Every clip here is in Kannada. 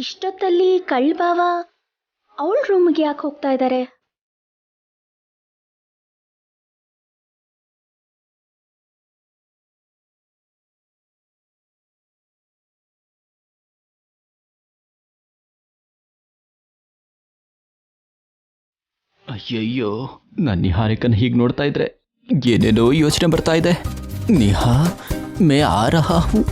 ಇಷ್ಟೊತ್ತಲ್ಲಿ ಕಳ್ಬಾವ ಅವಳ ರೂಮ್ಗೆ ಯಾಕೆ ಹೋಗ್ತಾ ಇದ್ದಾರೆ? ಅಯ್ಯಯ್ಯೋ, ನಾನು ನಿಹಾರಿಕನ್ ಹೀಗೆ ನೋಡ್ತಾ ಇದ್ರೆ ಏನೇನೋ ಯೋಚನೆ ಬರ್ತಾ ಇದೆ. ನಿಹಾ ಮೇ ಆ ರಹಾ ಹೂಂ.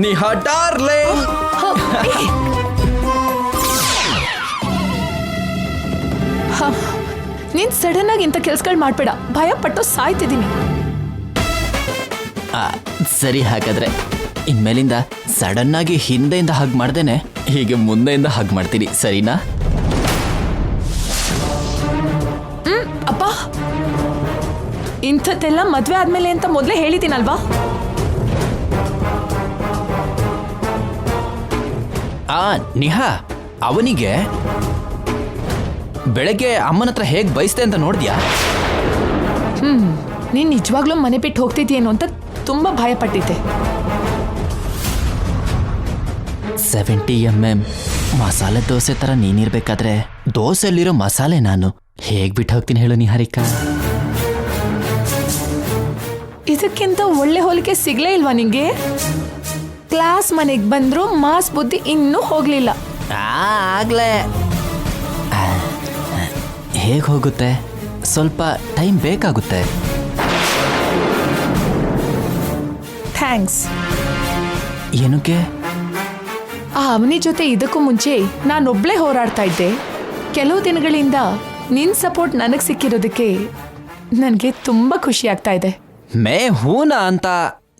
ನಿಹಾ ಡಾರ್ಲಿಂಗ್, ನೀನ್ ಸಡನ್ ಆಗಿ ಇಂಥ ಕೆಲ್ಸಗಳು ಮಾಡ್ಬೇಡ, ಭಯ ಪಟ್ಟು ಸಾಯ್ತಿದ್ದೀನಿ. ಸರಿ, ಹಾಗಾದ್ರೆ ಇನ್ಮೇಲಿಂದ ಸಡನ್ ಆಗಿ ಹಿಂದೆಯಿಂದ ಹಗ್ ಮಾಡ್ದೇನೆ ಹೀಗೆ ಮುಂದೆಯಿಂದ ಹಗ್ ಮಾಡ್ತೀನಿ, ಸರಿನಾ? ಅಪ್ಪ, ಇಂಥದ್ದೆಲ್ಲ ಮದ್ವೆ ಆದ್ಮೇಲೆ ಅಂತ ಮೊದಲೇ ಹೇಳಿದ್ದೀನಲ್ವಾ? ನಿಹಾ, ಅವನಿಗೆ ಬೆಳಗ್ಗೆ ಅಮ್ಮನ ಹತ್ರ ಹೇಗೆ ಬಯಸ್ತೆ ಅಂತ ನೋಡಿದ್ಯಾ? ನೀನ್ ನಿಜವಾಗ್ಲೂ ಮನೆ ಬಿಟ್ಟು ಹೋಗ್ತಿದ್ಯೇನು ಅಂತ ತುಂಬಾ ಭಯ ಪಟ್ಟಿದ್ದೆ. 70 mm ಮಸಾಲೆ ದೋಸೆ ತರ ನೀನಿರ್ಬೇಕಾದ್ರೆ ದೋಸೆಯಲ್ಲಿರೋ ಮಸಾಲೆ ನಾನು ಹೇಗ್ ಬಿಟ್ಟು ಹೋಗ್ತೀನಿ ಹೇಳು ನಿಹಾರಿಕಾ? ಇದಕ್ಕಿಂತ ಒಳ್ಳೆ ಹೋಲಿಕೆ ಸಿಗ್ಲೇ ಇಲ್ವಾ ನಿಂಗೆ? ಕ್ಲಾಸ್ ಮನೆಗೆ ಬಂದ್ರು ಮಾಸ್ ಬುದ್ಧಿ ಇನ್ನೂ ಹೋಗ್ಲಿಲ್ಲ. ಆಗ್ಲೇ ಹೇಗೆ ಹೋಗುತ್ತೆ, ಸ್ವಲ್ಪ ಟೈಮ್ ಬೇಕಾಗುತ್ತೆ. ಥ್ಯಾಂಕ್ಸ್. ಏನಕ್ಕೆ? ಅವನಿ ಜೊತೆ ಇದಕ್ಕೂ ಮುಂಚೆ ನಾನೊಬ್ಳೇ ಹೋರಾಡ್ತಾ ಇದ್ದೆ. ಕೆಲವು ದಿನಗಳಿಂದ ನಿನ್ ಸಪೋರ್ಟ್ ನನಗೆ ಸಿಕ್ಕಿರೋದಕ್ಕೆ ನನಗೆ ತುಂಬಾ ಖುಷಿ ಆಗ್ತಾ ಇದೆ. ಮೇ ಹೂನಾ ಅಂತ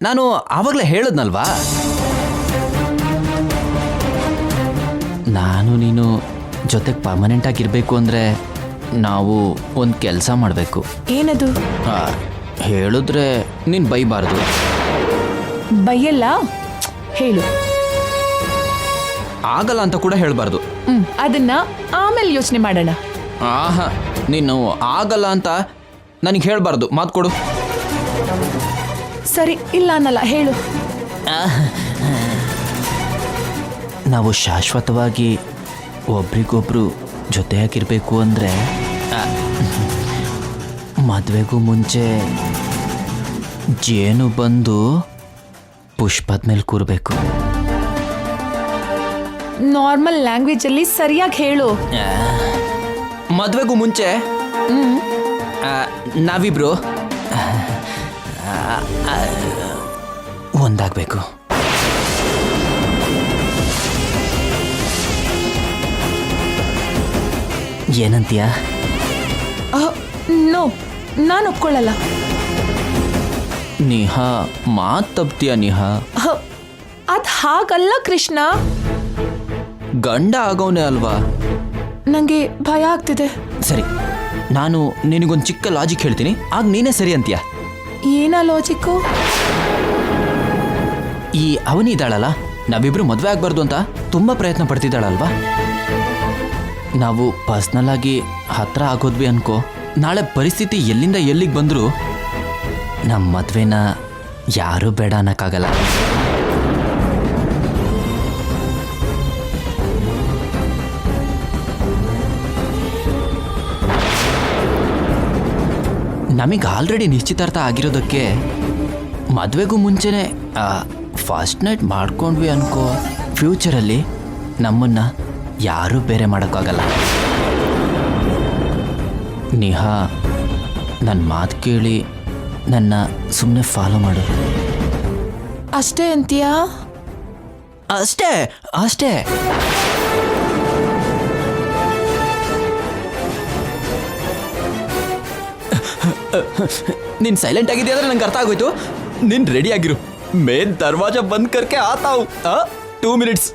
ನಾನು ಆವಾಗಲೇ ಹೇಳದ್ನಲ್ವಾ? ನಾನು ನೀನು ಜೊತೆಗೆ ಪರ್ಮನೆಂಟ್ ಆಗಿರ್ಬೇಕು ಅಂದ್ರೆ ನಾವು ಒಂದು ಕೆಲಸ ಮಾಡಬೇಕು. ಏನದು? ಹೇಳಿದ್ರೆ ನೀನು ಬೈಬಾರ್ದು. ಬೈಯಲ್ಲ, ಹೇಳು. ಆಗಲ್ಲ ಅಂತ ಕೂಡ ಹೇಳಬಾರ್ದು. ಅದನ್ನ ಆಮೇಲೆ ಯೋಚನೆ ಮಾಡೋಣ. ಆಹಾ, ನೀನು ಆಗಲ್ಲ ಅಂತ ನನಗೆ ಹೇಳಬಾರ್ದು, ಮಾತು ಕೊಡು. ಸರಿ, ಇಲ್ಲ ಅನ್ನಲ್ಲ, ಹೇಳು. ನಾವು ಶಾಶ್ವತವಾಗಿ ಒಬ್ರಿಗೊಬ್ರು ಜೊತೆಯಾಗಿರ್ಬೇಕು ಅಂದರೆ ಮದುವೆಗೂ ಮುಂಚೆ ಜೇನು ಬಂದು ಪುಷ್ಪದ ಮೇಲೆ ಕೂರಬೇಕು. ನಾರ್ಮಲ್ ಲ್ಯಾಂಗ್ವೇಜ್ ಅಲ್ಲಿ ಸರಿಯಾಗಿ ಹೇಳು. ಮದುವೆಗೂ ಮುಂಚೆ ನಾವಿಬ್ರು ಒಂದಾಗಬೇಕು. ಏನಂತೀಯ? ನೋ, ನಾನು ಒಪ್ಕೊಳ್ಳಲ್ಲ. ನಿಹಾ, ಮಾತು ತಪ್ತೀಯ ನಿಹಾ. ಅದ್ ಹಾಗಲ್ಲ ಕೃಷ್ಣ. ಗಂಡ ಆಗೋನೆ ಅಲ್ವಾ? ನಂಗೆ ಭಯ ಆಗ್ತಿದೆ. ಸರಿ, ನಾನು ನಿನಗೊಂದು ಚಿಕ್ಕ ಲಾಜಿಕ್ ಹೇಳ್ತೀನಿ, ಆಗ ನೀನೇ ಸರಿ ಅಂತೀಯ. ಏನ ಲಾಜಿಕ್ಕು? ಈ ಅವನಿ ಇದ್ದಾಳಲ್ಲ, ನಾವಿಬ್ರು ಮದುವೆ ಆಗ್ಬಾರ್ದು ಅಂತ ತುಂಬಾ ಪ್ರಯತ್ನ ಪಡ್ತಿದ್ದಾಳಲ್ವಾ? ನಾವು ಪರ್ಸ್ನಲ್ ಆಗಿ ಹತ್ರ ಆಗೋದ್ವಿ ಅನ್ಕೋ, ನಾಳೆ ಪರಿಸ್ಥಿತಿ ಎಲ್ಲಿಂದ ಎಲ್ಲಿಗೆ ಬಂದರೂ ನಮ್ಮ ಮದುವೆನ ಯಾರೂ ಬೇಡ ಅನ್ನಕ್ಕಾಗಲ್ಲ. ನಮಗೆ ಆಲ್ರೆಡಿ ನಿಶ್ಚಿತಾರ್ಥ ಆಗಿರೋದಕ್ಕೆ ಮದುವೆಗೂ ಮುಂಚೆನೇ ಫಸ್ಟ್ ನೈಟ್ ಮಾಡ್ಕೊಂಡ್ವಿ ಅನ್ಕೋ, ಫ್ಯೂಚರಲ್ಲಿ ನಮ್ಮನ್ನ ಯಾರೂ ಬೇರೆ ಮಾಡೋಕ್ಕಾಗಲ್ಲ. ನಿಹಾ, ನನ್ನ ಮಾತು ಕೇಳಿ ನನ್ನ ಸುಮ್ಮನೆ ಫಾಲೋ ಮಾಡು. ಅಷ್ಟೇ ಅಂತೀಯಾ? ಅಷ್ಟೇ ಅಷ್ಟೇ. ನೀನು ಸೈಲೆಂಟ್ ಆಗಿದೆಯಾ ಅಂದ್ರೆ ನಂಗೆ ಅರ್ಥ ಆಗೋಯ್ತು. ನೀನು ರೆಡಿ ಆಗಿರು. ಮೇನ್ ದರ್ವಾಜಾ ಬಂದ್ ಕರ್ಕೆ ಆತಾವು. 2 minutes.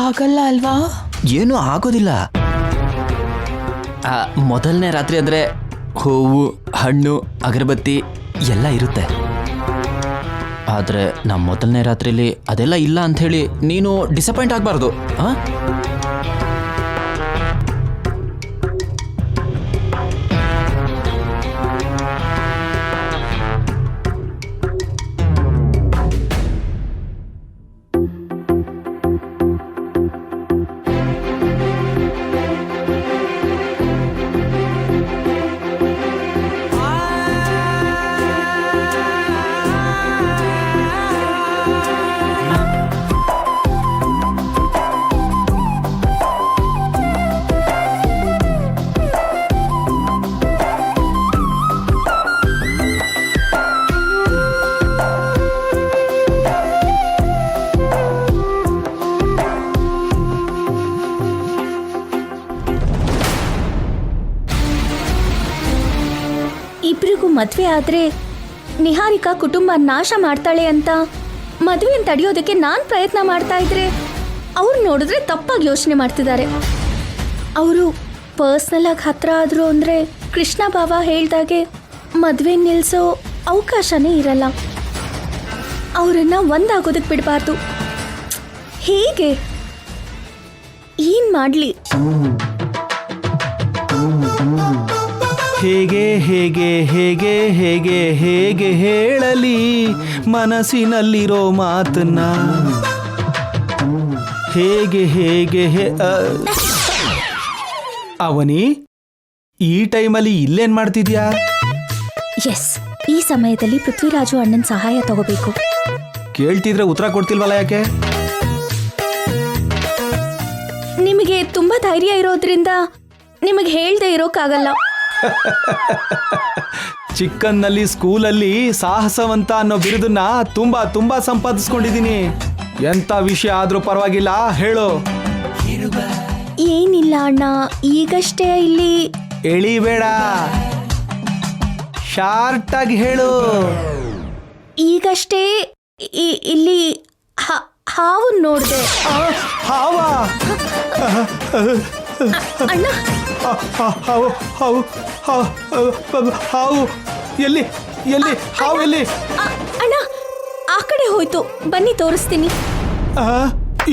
ಆಗಲ್ಲ ಅಲ್ವಾ? ಏನೂ ಆಗೋದಿಲ್ಲ. ಮೊದಲನೇ ರಾತ್ರಿ ಅಂದರೆ ಹೂವು, ಹಣ್ಣು, ಅಗರಬತ್ತಿ ಎಲ್ಲ ಇರುತ್ತೆ. ಆದರೆ ನಮ್ಮ ಮೊದಲನೇ ರಾತ್ರಿಲಿ ಅದೆಲ್ಲ ಇಲ್ಲ ಅಂಥೇಳಿ ನೀನು ಡಿಸಪಾಯಿಂಟ್ ಆಗಬಾರ್ದು. ಹಾಂ, ಇಬ್ರಿಗೂ ಮದ್ವೆ ಆದ್ರೆ ನಿಹಾರಿಕಾ ಕುಟುಂಬ ನಾಶ ಮಾಡ್ತಾಳೆ ಅಂತ ಮದುವೆಯನ್ನು ತಡೆಯೋದಕ್ಕೆ ನಾನು ಪ್ರಯತ್ನ ಮಾಡ್ತಾ ಇದ್ರೆ ಅವ್ರು ನೋಡಿದ್ರೆ ತಪ್ಪಾಗಿ ಯೋಚನೆ ಮಾಡ್ತಿದ್ದಾರೆ. ಅವರು ಪರ್ಸ್ನಲ್ ಆಗಿ ಹತ್ರ ಆದ್ರು ಅಂದ್ರೆ ಕೃಷ್ಣ ಬಾಬಾ ಹೇಳ್ದಾಗೆ ಮದುವೆ ನಿಲ್ಲಿಸೋ ಅವಕಾಶನೇ ಇರಲ್ಲ. ಅವರನ್ನ ಒಂದಾಗೋದಕ್ಕೆ ಬಿಡಬಾರ್ದು. ಹೇಗೆ ಏನ್ ಮಾಡ್ಲಿ? ಹೇಗೆ ಹೇಗೆ ಹೇಗೆ ಹೇಗೆ ಹೇಗೆ ಹೇಳಲಿ ಮನಸ್ಸಿನಲ್ಲಿರೋ ಮಾತನ್ನ, ಹೇಗೆ ಹೇಗೆ ಅವನಿ, ಈ ಟೈಮಲ್ಲಿ ಇಲ್ಲೇನ್ ಮಾಡ್ತಿದ್ಯಾ? ಎಸ್, ಈ ಸಮಯದಲ್ಲಿ ಪೃಥ್ವಿರಾಜು ಅಣ್ಣನ ಸಹಾಯ ತಗೋಬೇಕು. ಕೇಳ್ತಿದ್ರೆ ಉತ್ತರ ಕೊಡ್ತಿಲ್ವಲ್ಲ, ಯಾಕೆ? ನಿಮಗೆ ತುಂಬಾ ಧೈರ್ಯ ಇರೋದ್ರಿಂದ ನಿಮಗೆ ಹೇಳ್ದೆ ಇರೋಕ್ಕಾಗಲ್ಲ. ಚಿಕ್ಕನ್ನಲ್ಲಿ ಸ್ಕೂಲಲ್ಲಿ ಸಾಹಸವಂತ ಅನ್ನೋ ಬಿರುದನ್ನ ತುಂಬಾ ತುಂಬಾ ಸಂಪಾದಿಸ್ಕೊಂಡಿದ್ದೀನಿ. ಎಂತ ವಿಷಯ ಆದ್ರೂ ಪರವಾಗಿಲ್ಲ, ಹೇಳು. ಏನಿಲ್ಲ ಅಣ್ಣ, ಈಗಷ್ಟೇ ಇಲ್ಲಿ ಎಳಿಬೇಡ, ಶಾರ್ಟ್ ಆಗಿ ಹೇಳು. ಈಗಷ್ಟೇ ಇಲ್ಲಿ ಹಾವು ನೋಡ್ದೆ. ಹಾವ? ಅಣ್ಣ, ಹಾವು ಹಾವು ಹಾವು ಎಲ್ಲಿ ಎಲ್ಲಿ ಹಾವು ಎಲ್ಲಿ? ಅಣ್ಣ, ಆ ಕಡೆ ಹೋಯ್ತು, ಬನ್ನಿ ತೋರಿಸ್ತೀನಿ.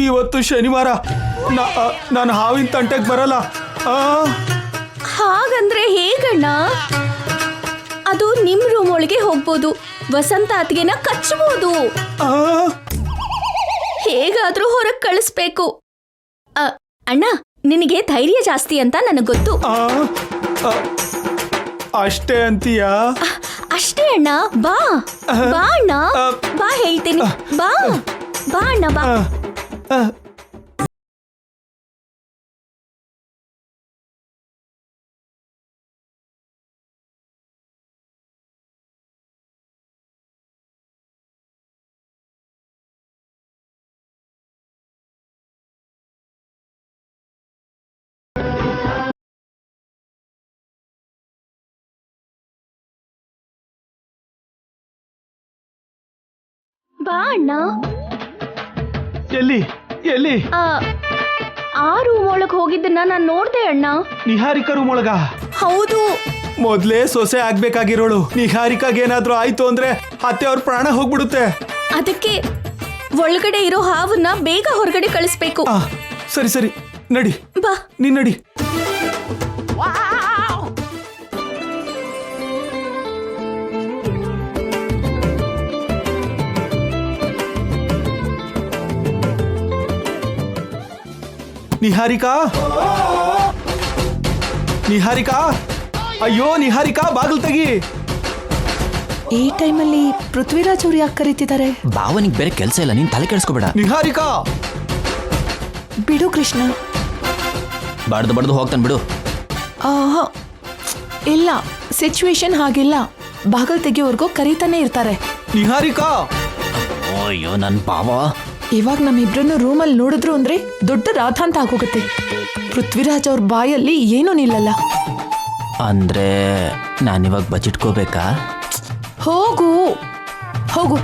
ಇವತ್ತು ಶನಿವಾರ, ನಾನು ಹಾವಿನ ತಂಟೆಗೆ ಬರಲ್ಲ. ಹಾಗಂದ್ರೆ ಹೇಗಣ್ಣ? ಅದು ನಿಮ್ ರೂಮ್ ಒಳಗೆ ಹೋಗ್ಬೋದು, ವಸಂತ ಅತ್ತಿಗೆನ ಕಚ್ಚಬಹುದು. ಹೇಗಾದ್ರೂ ಹೊರಗೆ ಕಳಿಸ್ಬೇಕು. ಅಣ್ಣ, ನಿನಗೆ ಧೈರ್ಯ ಜಾಸ್ತಿ ಅಂತ ನನಗೆ ಗೊತ್ತು. ಅಷ್ಟೇ ಅಂತೀಯಾ? ಅಷ್ಟೇ ಅಣ್ಣ, ಬಾ ಬಾ ಅಣ್ಣ, ಬಾ ಹೇಳ್ತೀನಿ, ಬಾ ಬಾ ಅಣ್ಣ, ಬಾ. ಬಾ ಅಣ್ಣ. ಎಲ್ಲಿ ಎಲ್ಲಿ? ಆ ರೂಮ್ ಒಳಗ್ ಹೋಗಿದ್ದನ್ನ ನಾನು ನೋಡ್ದೆ ಅಣ್ಣ. ನಿಹಾರಿಕಾ ರೂಮ್ ಒಳಗ? ಹೌದು. ಮೊದ್ಲೇ ಸೊಸೆ ಆಗ್ಬೇಕಾಗಿರೋಳು ನಿಹಾರಿಕಾಗೇನಾದ್ರೂ ಆಯ್ತು ಅಂದ್ರೆ ಅತ್ತೆ ಅವ್ರ ಪ್ರಾಣ ಹೋಗ್ಬಿಡುತ್ತೆ. ಅದಕ್ಕೆ ಒಳಗಡೆ ಇರೋ ಹಾವನ್ನ ಬೇಗ ಹೊರಗಡೆ ಕಳಿಸ್ಬೇಕು. ಸರಿ ಸರಿ, ನಡಿ, ಬಾ, ನೀನ್ ನಡಿ. ನಿಹಾರಿಕಾ, ನಿಹಾರಿಕಾ, ಅಯ್ಯೋ ನಿಹಾರಿಕಾ, ಬಾಗಿಲು ತೆಗಿ. ಈ ಟೈಮಲ್ಲಿ ಪೃಥ್ವಿರಾಜ್ ಅವ್ರು ಯಾಕೆ ಕರೀತಿದ್ದಾರೆ? ಭಾವನಿಗೆ ಬೇರೆ ಕೆಲಸ ಇಲ್ಲ, ನೀನು ತಲೆ ಕೆಡಿಸ್ಕೋಬೇಡ. ನಿಹಾರಿಕಾ, ಬಿಡು ಕೃಷ್ಣ. ಬಡ್ದು ಬಡ್ದು ಹೋಗ್ತಾನೆ, ಬಿಡು. ಇಲ್ಲ, ಸಿಚುವೇಶನ್ ಹಾಗಿಲ್ಲ. ಬಾಗಿಲು ತೆಗಿಯೋವರೆಗೂ ಕರೀತಾನೆ ಇರ್ತಾರೆ. ನಿಹಾರಿಕಾ. ಅಯ್ಯೋ ನನ್ನ ಭಾವ, ಇವಾಗ ನಮ್ಮಿಬ್ರನ್ನು ರೂಮಲ್ಲಿ ನೋಡಿದ್ರು ಅಂದ್ರೆ ದೊಡ್ಡ ರಾಧಾಂತ ಆಗೋಗುತ್ತೆ. ಪೃಥ್ವಿರಾಜ್ ಅವ್ರ ಬಾಯಲ್ಲಿ ಏನೂ ನಿಲ್ಲಲ್ಲ. ಅಂದ್ರೆ ನಾನಿವಾಗ ಬಚ್ಚಿಟ್ಕೋಬೇಕಾ? ಹೋಗು ಹೋಗು.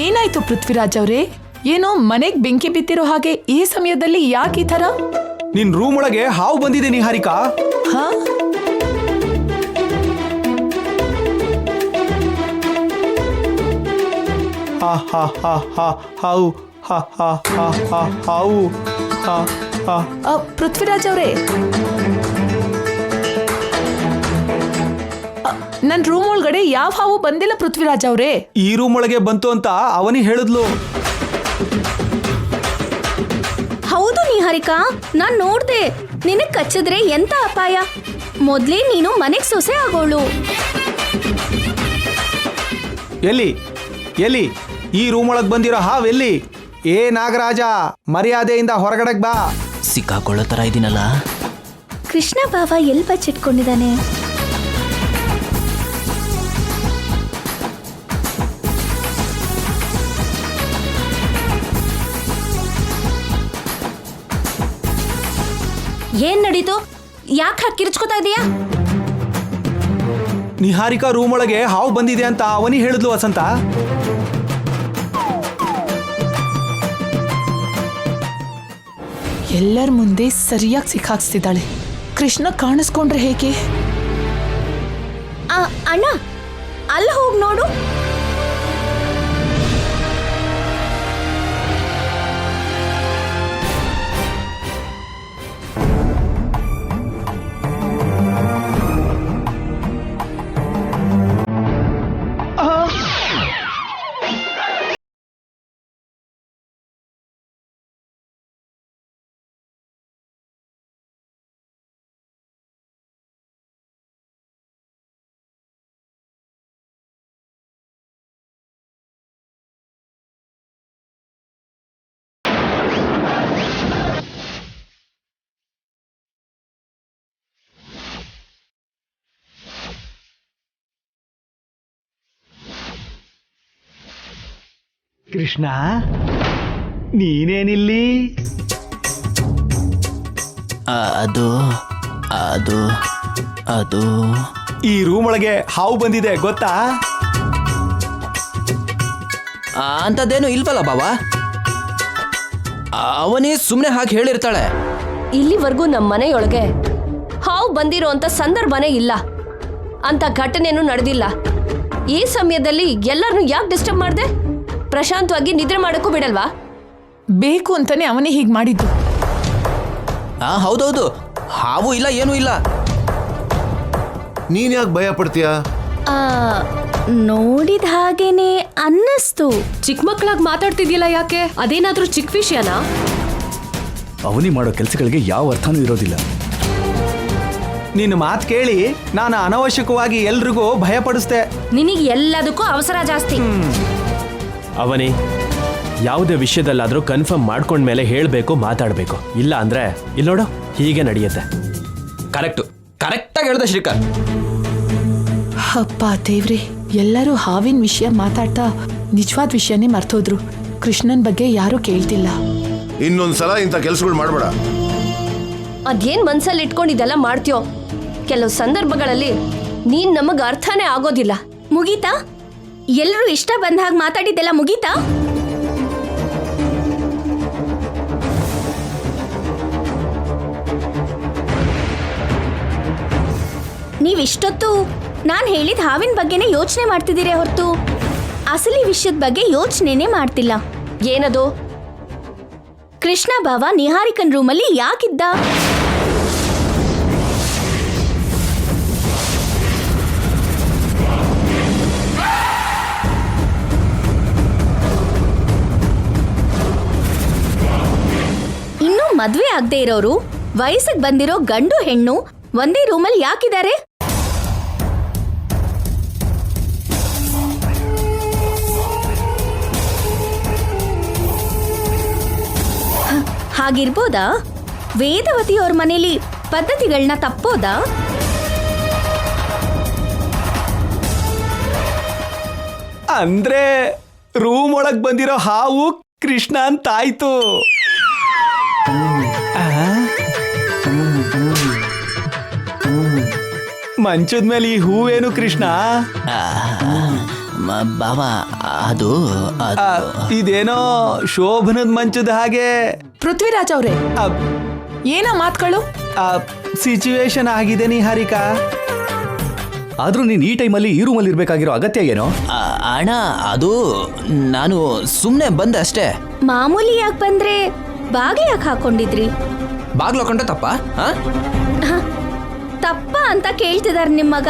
ಏನಾಯ್ತು ಪೃಥ್ವಿರಾಜ್ ಅವರೇ? ಏನೋ ಮನೆಗ್ ಬೆಂಕಿ ಬಿದ್ದಿರೋ ಹಾಗೆ ಈ ಸಮಯದಲ್ಲಿ ಯಾಕೆ ಈ ತರ? ನಿನ್ ರೂಮ್ ಒಳಗೆ ಹಾವು ಬಂದಿದೆ ನಿಹಾರಿಕಾ. ಹಾ? ಹಾ ಹಾ ಹಾ ಹಾ ಹಾವು ಹಾ ಹಾ ಹಾ ಹಾ ಹಾವು ಹಾ ಹಾ. ಪೃಥ್ವಿರಾಜ್ ಅವರೇ, ನನ್ ರೂಮ್ ಒಳಗಡೆ ಯಾವ ಹಾವು ಬಂದಿಲ್ಲ ಪೃಥ್ವಿರಾಜ್ ಅವರೇ. ಈ ರೂಮ್ ಒಳಗೆ ಬಂತು ಅಂತ ಅವನಿ ಹೇಳಿದ್ಲು. ಹೌದು ನಿಹಾರಿಕಾ, ನಾನ್ ನೋಡ್ದೆ. ನಿನಗ್ ಕಚ್ಚಿದ್ರೆ ಎಂತ ಅಪಾಯ. ಮೊದ್ಲೇ ನೀನು ಮನೆಗ್ ಸೊಸೆ ಆಗೋಳು. ಎಲ್ಲಿ ಎಲ್ಲಿ ಈ ರೂಮ್ ಒಳಗೆ ಬಂದಿರೋ ಹಾವ್ ಎಲ್ಲಿ? ಏ ನಾಗರಾಜ, ಮರ್ಯಾದೆಯಿಂದ ಹೊರಗಡೆಗೆ ಬಾ. ಸಿಕ್ಕಾಕೊಳ್ಳೋ ಥರ ಇದ್ದೀನಲ್ಲ. ಕೃಷ್ಣ ಬಾವ ಎಲ್ ಬಚ್ಚಿಟ್ಕೊಂಡಿದ್ದಾನೆ? ಏನ್ ನಡೀತು? ಯಾಕೆ ಹಾಕಿ ಕಿರ್ಚ್ಕೋತಾ ಇದೀಯಾ? ನಿಹಾರಿಕಾ ರೂಮ್ ಒಳಗೆ ಹಾವು ಬಂದಿದೆ ಅಂತ ಅವನಿ ಹೇಳಿದ್ಲು ವಸಂತ. ಎಲ್ಲರ ಮುಂದೆ ಸರಿಯಾಗಿ ಸಿಕ್ಕಾಕ್ಸ್ತಿದ್ದಾಳೆ. ಕೃಷ್ಣ ಕಾಣಿಸ್ಕೊಂಡ್ರೆ ಹೇಗೆ? ಅಣ್ಣ, ಅಲ್ಲಿ ಹೋಗಿ ನೋಡು. ಕೃಷ್ಣ, ನೀನೇನಿಲ್ಲಿ? ಅದು ಅದು ಅದು ಈ ರೂಮ್ ಒಳಗೆ ಹಾವು ಬಂದಿದೆ ಗೊತ್ತಾ? ಅಂಥದ್ದೇನು ಇಲ್ವಲ್ಲ ಬಾವಾ. ಅವನೇ ಸುಮ್ಮನೆ ಹಾಗೆ ಹೇಳಿರ್ತಾಳೆ. ಇಲ್ಲಿವರೆಗೂ ನಮ್ಮ ಮನೆಯೊಳಗೆ ಹಾವು ಬಂದಿರೋ ಅಂತ ಸಂದರ್ಭನೇ ಇಲ್ಲ. ಅಂತ ಘಟನೆನೂ ನಡೆದಿಲ್ಲ. ಈ ಸಮಯದಲ್ಲಿ ಎಲ್ಲರನ್ನು ಯಾಕೆ ಡಿಸ್ಟರ್ಬ್ ಮಾಡಿದೆ? ಪ್ರಶಾಂತವಾಗಿ ನಿದ್ರೆ ಮಾಡೋಕ್ಕೂ ಬಿಡಲ್ವಾ? ಬೇಕು ಅಂತಾನೆ ಅವನೇ ಹೀಗೆ ಮಾಡಿದ್ದು. ಹೌದೌದು, ಹಾವು ಇಲ್ಲ, ಏನೂ ಇಲ್ಲ. ನೀನ್ ಯಾಕೆ ಭಯ ಪಡ್ತೀಯಾ? ನೋಡಿದ ಹಾಗೇನೆ ಅನ್ನಿಸ್ತು. ಚಿಕ್ಕ ಮಕ್ಕಳಾಗಿ ಮಾತಾಡ್ತಿದ್ಯಲ್ಲ, ಯಾಕೆ? ಅದೇನಾದ್ರೂ ಚಿಕ್ಕ ವಿಷಯನಾ? ಅವನಿ ಮಾಡೋ ಕೆಲಸಗಳಿಗೆ ಯಾವ ಅರ್ಥನೂ ಇರೋದಿಲ್ಲ. ನಿನ್ನ ಮಾತು ಕೇಳಿ ನಾನು ಅನವಶ್ಯಕವಾಗಿ ಎಲ್ರಿಗೂ ಭಯ ಪಡಿಸ್ದೆ. ನಿನಗೆ ಎಲ್ಲದಕ್ಕೂ ಅವಸರ ಜಾಸ್ತಿ. ಅವನಿ, ಯಾವುದೇ ವಿಷಯದಲ್ಲಾದರೂ ಕನ್ಫರ್ಮ್ ಮಾಡ್ಕೊಂಡ್ಮೇಲೆ ಹೇಳಬೇಕು, ಮಾತಾಡಬೇಕು. ಇಲ್ಲ ಅಂದ್ರೆ ಇಲ್ಲಿ ನೋಡು, ಹೀಗೆ ನಡೆಯುತ್ತೆ. ಕರೆಕ್ಟಾಗಿ ಹೇಳ್ದೆ ಶ್ರೀಕರ್. ಅಪ್ಪ ದೇವ್ರೆ, ಎಲ್ಲರೂ ಹಾವಿನ ವಿಷಯ ಮಾತಾಡ್ತಾ ನಿಜವಾದ ವಿಷಯನೇ ಮರ್ತೋದ್ರು. ಕೃಷ್ಣನ್ ಬಗ್ಗೆ ಯಾರೂ ಕೇಳ್ತಿಲ್ಲ. ಇನ್ನೊಂದ್ಸಲ ಇಂಥ ಕೆಲಸಗಳು ಮಾಡಬೇಡ. ಅದೇನ್ ಮನ್ಸಲ್ಲಿ ಇಟ್ಕೊಂಡು ಇದೆಲ್ಲ ಮಾಡ್ತೀಯೋ? ಕೆಲವು ಸಂದರ್ಭಗಳಲ್ಲಿ ನೀನ್ ನಮಗ ಅರ್ಥನೇ ಆಗೋದಿಲ್ಲ. ಮುಗೀತಾ? ಎಲ್ರೂ ಇಷ್ಟ ಬಂದ ಹಾಗೆ ಮಾತಾಡಿದ್ದೆಲ್ಲ ಮುಗೀತಾ? ನೀವಿಷ್ಟೊತ್ತು ನಾನು ಹೇಳಿದ ಹಾವಿನ ಬಗ್ಗೆನೇ ಯೋಚನೆ ಮಾಡ್ತಿದ್ದೀರಿ ಹೊರತು ಅಸಲಿ ವಿಷಯದ ಬಗ್ಗೆ ಯೋಚನೆನೇ ಮಾಡ್ತಿಲ್ಲ. ಏನದು? ಕೃಷ್ಣ ಬಾವ ನಿಹಾರಿಕನ್ ರೂಮಲ್ಲಿ ಯಾಕಿದ್ದ? ಇನ್ನೂ ಮದ್ವೆ ಆಗದೆ ಇರೋರು, ವಯಸ್ಸಿಗೆ ಬಂದಿರೋ ಗಂಡು ಹೆಣ್ಣು ಒಂದೇ ರೂಮಲ್ಲಿ ಯಾಕಿದ್ದಾರೆ? ಹಾಗಿರ್ಬೋದಾ? ವೇದವತಿಯವ್ರ ಮನೇಲಿ ಪದ್ಧತಿಗಳನ್ನ ತಪ್ಪೋದಾ? ಅಂದ್ರೆ ರೂಮ್ ಒಳಗ್ ಬಂದಿರೋ ಹಾವು ಕೃಷ್ಣ ಅಂತಾಯ್ತು. ಮಂಚದ ಮೇಲೆ ಈ ಹೂವೇನು ಕೃಷ್ಣ? ಬಾಬಾ ಅದು ಆ, ಇದೇನೋ ಶೋಭನದ ಮಂಚದ ಹಾಗೆ ಪೃಥ್ವಿರಾಜ್ ಅವ್ರೆ ಏನ ಮಾತುಗಳು? ಸಿಚುವೇಶನ್ ಆಗಿದೆ ನಿಹಾರಿಕಾ. ಆದ್ರೂ ನೀನ್ ಈ ಟೈಮಲ್ಲಿ ಈ ರೂಮಲ್ಲಿ ಇರ್ಬೇಕಾಗಿರೋ ಅಗತ್ಯ ಏನೋ? ಅಣ್ಣ ಅದು ನಾನು ಸುಮ್ಮನೆ ಬಂದೆ ಅಷ್ಟೇ. ಮಾಮೂಲಿ ಯಾಕೆ ಬಂದ್ರೆ ಬಾಗ್ಲು ಯಾಕೆ ಹಾಕೊಂಡಿದ್ರಿ? ಬಾಗ್ಲು ಹಾಕೊಂಡ್ರೆ ತಪ್ಪ? ತಪ್ಪ ಅಂತ ಕೇಳ್ತಿದಾರೆ ನಿಮ್ಮ ಮಗ.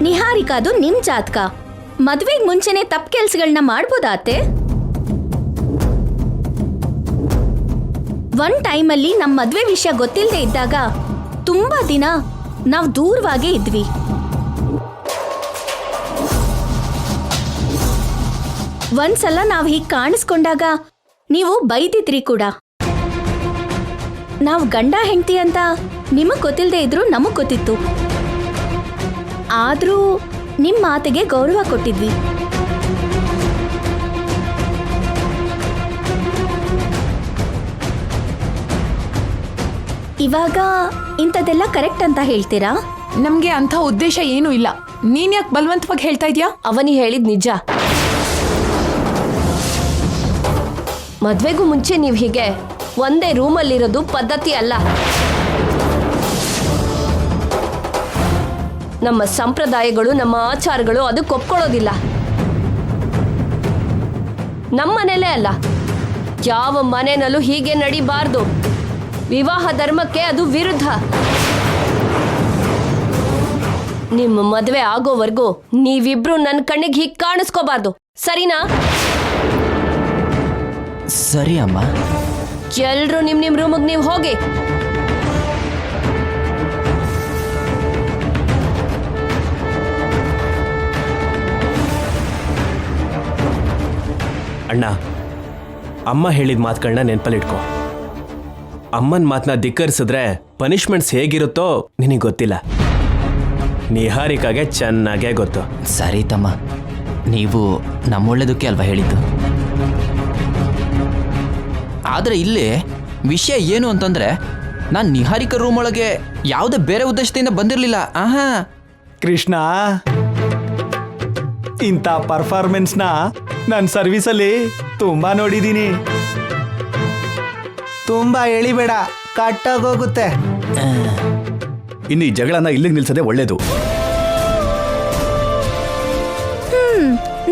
ನಿಹಾರಿಕಾದು ನಿಮ್ ಜಾತಕ. ಮದ್ವೆಗ್ ಮುಂಚೆನೆ ತಪ್ಪು ಕೆಲ್ಸಗಳನ್ನ ಮಾಡ್ಬೋದಾತೆ? ಒಂದ್ ಟೈಮಲ್ಲಿ ನಮ್ಮ ಮದ್ವೆ ವಿಷಯ ಗೊತ್ತಿಲ್ಲದೆ ಇದ್ದಾಗ ತುಂಬಾ ದಿನ ನಾವು ದೂರವಾಗೇ ಇದ್ವಿ. ಒಂದ್ಸಲ ನಾವು ಹೀಗೆ ಕಾಣಿಸ್ಕೊಂಡಾಗ ನೀವು ಬೈದಿದ್ರಿ ಕೂಡ. ನಾವು ಗಂಡ ಹೆಂಡತಿ ಅಂತ ನಿಮಗ್ ಗೊತ್ತಿಲ್ಲದೆ ಇದ್ರು ನಮಗ್ ಗೊತ್ತಿತ್ತು. ಆದ್ರೂ ನಿಮ್ ಮಾತಿಗೆ ಗೌರವ ಕೊಟ್ಟಿದ್ವಿ. ಇವಾಗ ಇಂಥದ್ದೆಲ್ಲ ಕರೆಕ್ಟ್ ಅಂತ ಹೇಳ್ತೀರಾ? ನಮ್ಗೆ ಅಂಥ ಉದ್ದೇಶ ಏನೂ ಇಲ್ಲ. ನೀನ್ ಯಾಕೆ ಬಲವಂತವಾಗಿ ಹೇಳ್ತಾ ಇದ್ಯಾ? ಅವನಿ ಹೇಳಿದ್ ನಿಜ. ಮದ್ವೆಗೂ ಮುಂಚೆ ನೀವು ಹೀಗೆ ಒಂದೇ ರೂಮಲ್ಲಿರೋದು ಪದ್ಧತಿ ಅಲ್ಲ. ನಮ್ಮ ಸಂಪ್ರದಾಯಗಳು, ನಮ್ಮ ಆಚಾರಗಳು ಅದಕ್ಕೆ ಒಪ್ಕೊಳ್ಳೋದಿಲ್ಲ. ನಮ್ಮ ಮನೇಲೇ ಅಲ್ಲ, ಯಾವ ಮನೆಯಲ್ಲೂ ಹೀಗೆ ನಡಿಬಾರ್ದು. ವಿವಾಹ ಧರ್ಮಕ್ಕೆ ಅದು ವಿರುದ್ಧ. ನಿಮ್ಮ ಮದುವೆ ಆಗೋವರೆಗೂ ನೀವಿಬ್ರು ನನ್ನ ಕಣ್ಣಿಗೆ ಹೀಗೆ ಕಾಣಿಸ್ಕೋಬಾರ್ದು, ಸರಿನಾ? ಸರಿ ಅಮ್ಮ. ಎಲ್ರು ನಿಮ್ ರೂಮಿಗೆ ನೀವು ಹೋಗಿ. ಅಣ್ಣ, ಅಮ್ಮ ಹೇಳಿದ ಮಾತುಗಳನ್ನ ನೆನಪಲ್ಲಿಟ್ಕೊ. ಅಮ್ಮನ ಮಾತನ್ನ ಧಿಕ್ಕರಿಸಿದ್ರೆ ಪನಿಷ್ಮೆಂಟ್ಸ್ ಹೇಗಿರುತ್ತೋ ನಿನಗೆ ಗೊತ್ತಿಲ್ಲ. ನಿಹಾರಿಕಾಗೆ ಚೆನ್ನಾಗೇ ಗೊತ್ತು. ಸರಿ ತಮ್ಮ, ನೀವು ನಮ್ಮೊಳ್ಳೇದಕ್ಕೆ ಅಲ್ವಾ ಹೇಳಿದ್ದು. ಆದರೆ ಇಲ್ಲಿ ವಿಷಯ ಏನು ಅಂತಂದ್ರೆ, ನಾನು ನಿಹಾರಿಕಾ ರೂಮ್ ಒಳಗೆ ಯಾವುದೇ ಬೇರೆ ಉದ್ದೇಶದಿಂದ ಬಂದಿರಲಿಲ್ಲ. ಆಹಾ ಕೃಷ್ಣ, ಇಂಥ ಪರ್ಫಾರ್ಮೆನ್ಸ್ನ ನನ್ನ ಸರ್ವಿಸಲ್ಲಿ ತುಂಬಾ ನೋಡಿದ್ದೀನಿ. ತುಂಬಾ ಎಳಿಬೇಡ, ಕಟ್ಟಾಗೋಗುತ್ತೆ. ಇನ್ನು ಈ ಜಗಳನ ಇಲ್ಲಿಗೆ ನಿಲ್ಸದೆ ಒಳ್ಳೇದು.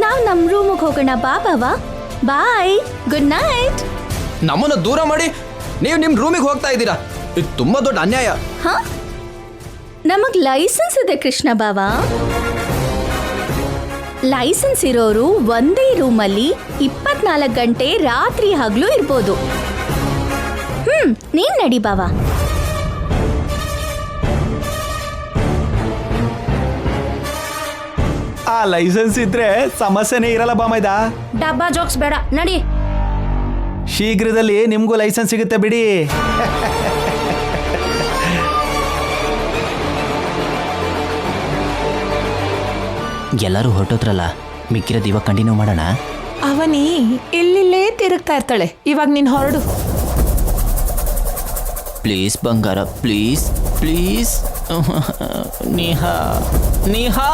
ನಾವ್ ನಮ್ ರೂಮಿಗೆ ಹೋಗೋಣ. ಬಾಬಾವಾ, ಬಾಯ್, ಗುಡ್ ನೈಟ್. ನಮ್ಮನ್ನು ದೂರ ಮಾಡಿ ನೀವು ನಿಮ್ಮ ರೂಮಿಗೆ ಹೋಗ್ತಾ ಇದ್ದೀರಾ. ಇದು ತುಂಬಾ ದೊಡ್ಡ ಅನ್ಯಾಯ. ಹ, ನಮಗ್ ಲೈಸೆನ್ಸ್ ಇದೆ ಕೃಷ್ಣ ಬಾವಾ. ಲೈಸೆನ್ಸ್ ಇರೋರು ಒಂದೇ ರೂಮಲ್ಲಿ 24 ಗಂಟೆ ರಾತ್ರಿ ಹಗಲು ಇರ್ಬೋದು. ನೀನ್ ನಡಿ ಬಾವಾ. ಆ ಲೈಸೆನ್ಸ್ ಇದ್ರೆ ಸಮಸ್ಯೆನೇ ಇರಲ್ಲ ಬಾಮೈದ. ಡಬ್ಬಾ ಜೋಕ್ಸ್ ಬೇಡ, ನಡಿ. ಶೀಘ್ರದಲ್ಲಿ ನಿಮ್ಗೂ ಲೈಸೆನ್ಸ್ ಸಿಗುತ್ತೆ ಬಿಡಿ. ಎಲ್ಲರೂ ಹೊರಟೋದ್ರಲ್ಲ, ಮಿಕ್ಕಿರೋದು ಇವಾಗ ಕಂಟಿನ್ಯೂ ಮಾಡೋಣ. ಅವನಿ ಇಲ್ಲಿಲ್ಲೇ ತಿರುಗ್ತಾ ಇರ್ತಾಳೆ. ಇವಾಗ ನೀನ್ ಹೊರಡು. ಪ್ಲೀಸ್ ಬಂಗಾರ, ಪ್ಲೀಸ್ ಪ್ಲೀಸ್. ನಿಹಾ ನಿಹಾ